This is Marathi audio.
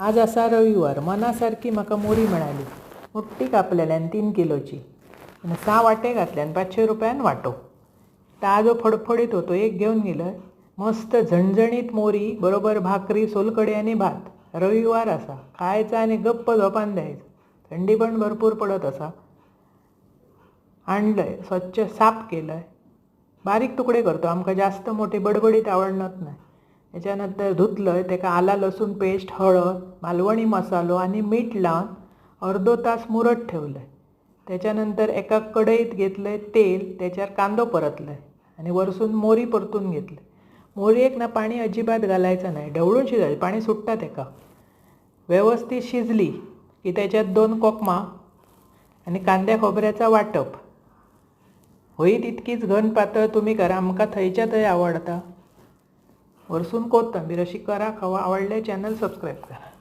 आज असा रविवार, मनासारखी म्हाका मोरी मिळाली. मोठी कापलेल्यान 3 किलोची आणि 6 वाटे घातल्यान 500 रुपयान वाटो. ताजो फडफडीत होतो एक घेऊन गेलं. मस्त झणझणीत मोरी बरोबर भाकरी, सोलकढी आणि भात. रविवार असा, खायचा आणि गप्प झोपान द्यायचं. थंडी पण भरपूर पडत असा. आणलंय, स्वच्छ साफ केलंय. बारीक तुकडे करतो, आमका जास्त मोठी बडबडीत आवडत नाही. त्याच्यानंतर धुतलंय, त्याका आला लसूण पेस्ट, हळद, मालवणी मसालो आणि मीठ लावून अर्धो तास मुरत ठेवलंय. त्याच्यानंतर एका कढईत घेतलंय तेल, त्याच्यावर कांदो परतलाय आणि वरसून मोरी परतून घेतली. मोरीक ना पाणी अजिबात घालायचं नाही, ढवळून शिजायचं, पाणी सुटतात एका. व्यवस्थित शिजली की त्याच्यात 2 कोकमा आणि कांद्या खोबऱ्याचा वाटप. होई तितकीच घन पातळ तुम्ही करा, आमका थंयच्या थंय आवडता. वरसून कोथिंबीर अशी करा, खावा. आवडले चॅनल सबस्क्राईब करा.